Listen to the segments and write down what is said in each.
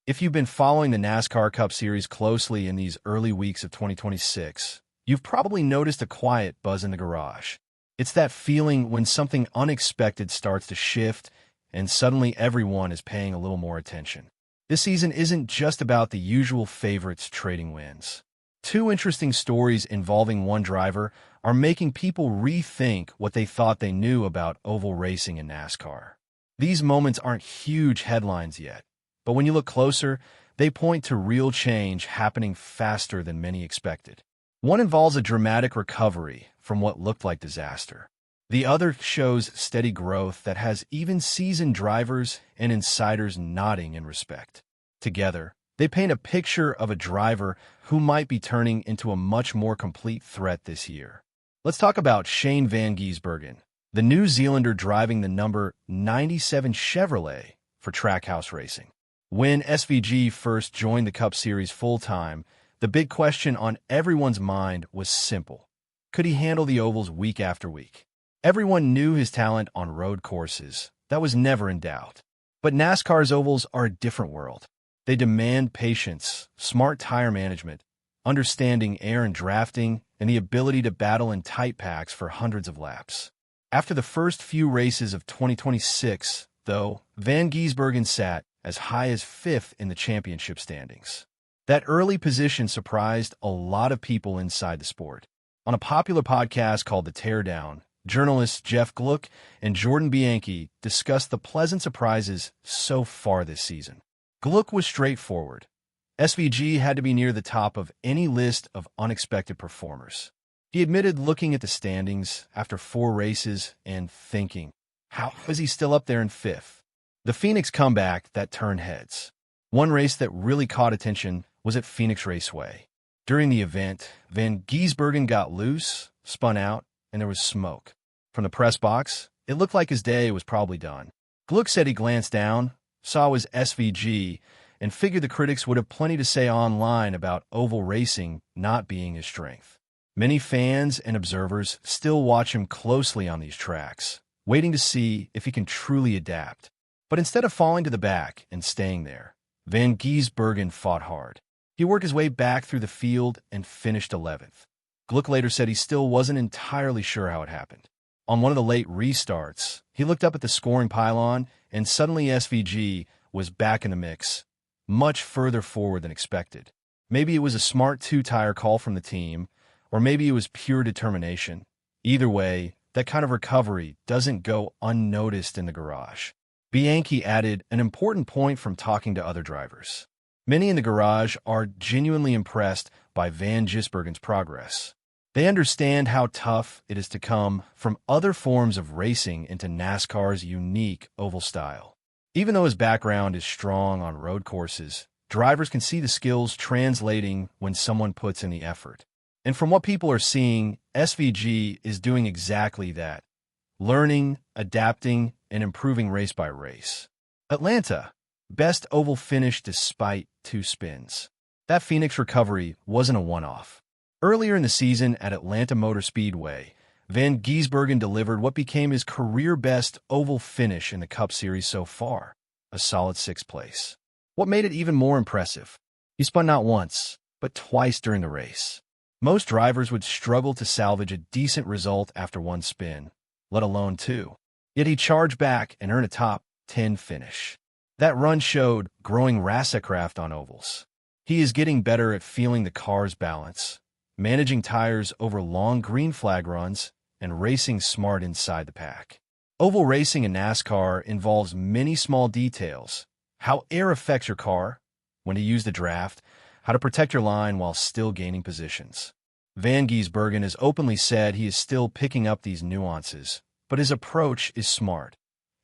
If you've been following the NASCAR Cup Series closely in these early weeks of 2026, you've probably noticed a quiet buzz in the garage. It's that feeling when something unexpected starts to shift and suddenly everyone is paying a little more attention. This season isn't just about the usual favorites trading wins. Two interesting stories involving one driver are making people rethink what they thought they knew about oval racing in NASCAR. These moments aren't huge headlines yet, but when you look closer, they point to real change happening faster than many expected. One involves a dramatic recovery from what looked like disaster. The other shows steady growth that has even seasoned drivers and insiders nodding in respect. Together, they paint a picture of a driver who might be turning into a much more complete threat this year. Let's talk about Shane Van Gisbergen, the New Zealander driving the number 97 Chevrolet for Trackhouse Racing. When SVG first joined the Cup Series full-time, the big question on everyone's mind was simple. Could he handle the ovals week after week? Everyone knew his talent on road courses. That was never in doubt. But NASCAR's ovals are a different world. They demand patience, smart tire management, understanding air and drafting, and the ability to battle in tight packs for hundreds of laps. After the first few races of 2026, though, Van Gisbergen sat as high as 5th in the championship standings. That early position surprised a lot of people inside the sport. On a popular podcast called The Teardown, journalists Jeff Gluck and Jordan Bianchi discussed the pleasant surprises so far this season. Gluck was straightforward. SVG had to be near the top of any list of unexpected performers. He admitted looking at the standings after 4 races and thinking, how is he still up there in 5th? The Phoenix comeback that turned heads. One race that really caught attention was at Phoenix Raceway. During the event, Van Gisbergen got loose, spun out, and there was smoke. From the press box, it looked like his day was probably done. Gluck said he glanced down, saw his SVG, and figured the critics would have plenty to say online about oval racing not being his strength. Many fans and observers still watch him closely on these tracks, waiting to see if he can truly adapt. But instead of falling to the back and staying there, Van Gisbergen fought hard. He worked his way back through the field and finished 11th. Gluck later said he still wasn't entirely sure how it happened. On one of the late restarts, he looked up at the scoring pylon, and suddenly SVG was back in the mix, much further forward than expected. Maybe it was a smart 2-tire call from the team, or maybe it was pure determination. Either way, that kind of recovery doesn't go unnoticed in the garage. Bianchi added an important point from talking to other drivers. Many in the garage are genuinely impressed by Van Gisbergen's progress. They understand how tough it is to come from other forms of racing into NASCAR's unique oval style. Even though his background is strong on road courses, drivers can see the skills translating when someone puts in the effort. And from what people are seeing, SVG is doing exactly that, learning, adapting, and improving race by race. Atlanta, best oval finish despite 2 spins. That Phoenix recovery wasn't a one-off. Earlier in the season at Atlanta Motor Speedway, Van Gisbergen delivered what became his career-best oval finish in the Cup Series so far, a solid 6th place. What made it even more impressive? He spun not once, but twice during the race. Most drivers would struggle to salvage a decent result after 1 spin, let alone 2. Yet he charged back and earned a top 10 finish. That run showed growing racercraft on ovals. He is getting better at feeling the car's balance, managing tires over long green flag runs, and racing smart inside the pack. Oval racing in NASCAR involves many small details: how air affects your car, when to use the draft, how to protect your line while still gaining positions. Van Gisbergen has openly said he is still picking up these nuances, but his approach is smart.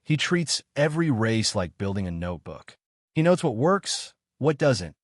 He treats every race like building a notebook. He notes what works, what doesn't,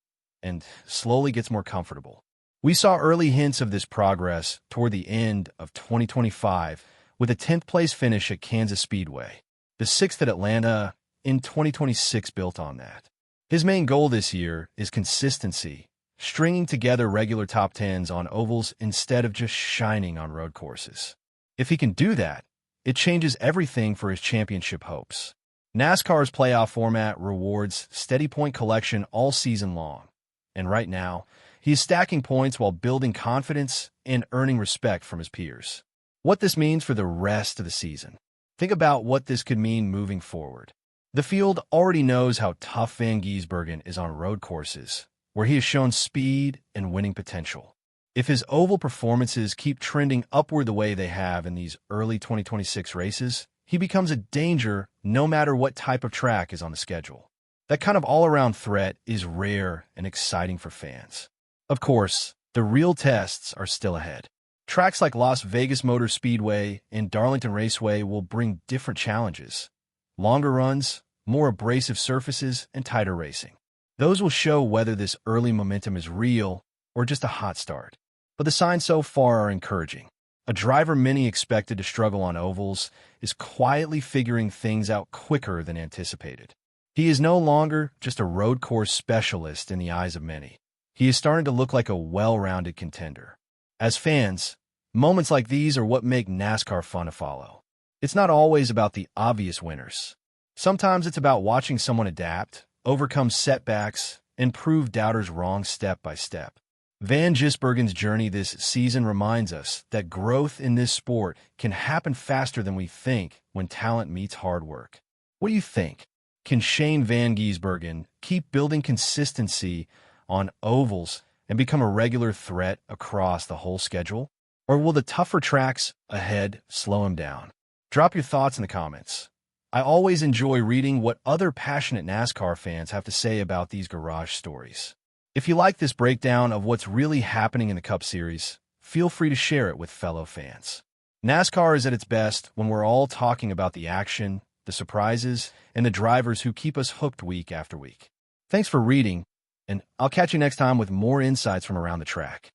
and slowly gets more comfortable. We saw early hints of this progress toward the end of 2025 with a 10th place finish at Kansas Speedway. The 6th at Atlanta in 2026 built on that. His main goal this year is consistency, stringing together regular top 10s on ovals instead of just shining on road courses. If he can do that, it changes everything for his championship hopes. NASCAR's playoff format rewards steady point collection all season long, and right now, he is stacking points while building confidence and earning respect from his peers. What this means for the rest of the season. Think about what this could mean moving forward. The field already knows how tough Van Gisbergen is on road courses, where he has shown speed and winning potential. If his oval performances keep trending upward the way they have in these early 2026 races, he becomes a danger no matter what type of track is on the schedule. That kind of all-around threat is rare and exciting for fans. Of course, the real tests are still ahead. Tracks like Las Vegas Motor Speedway and Darlington Raceway will bring different challenges. Longer runs, more abrasive surfaces, and tighter racing. Those will show whether this early momentum is real or just a hot start. But the signs so far are encouraging. A driver many expected to struggle on ovals is quietly figuring things out quicker than anticipated. He is no longer just a road course specialist in the eyes of many. He is starting to look like a well-rounded contender. As fans, moments like these are what make NASCAR fun to follow. It's not always about the obvious winners. Sometimes it's about watching someone adapt, overcome setbacks, and prove doubters wrong step by step. Van Gisbergen's journey this season reminds us that growth in this sport can happen faster than we think when talent meets hard work. What do you think? Can Shane Van Gisbergen keep building consistency on ovals and become a regular threat across the whole schedule? Or will the tougher tracks ahead slow him down? Drop your thoughts in the comments. I always enjoy reading what other passionate NASCAR fans have to say about these garage stories. If you like this breakdown of what's really happening in the Cup Series, feel free to share it with fellow fans. NASCAR is at its best when we're all talking about the action, the surprises, and the drivers who keep us hooked week after week. Thanks for reading, and I'll catch you next time with more insights from around the track.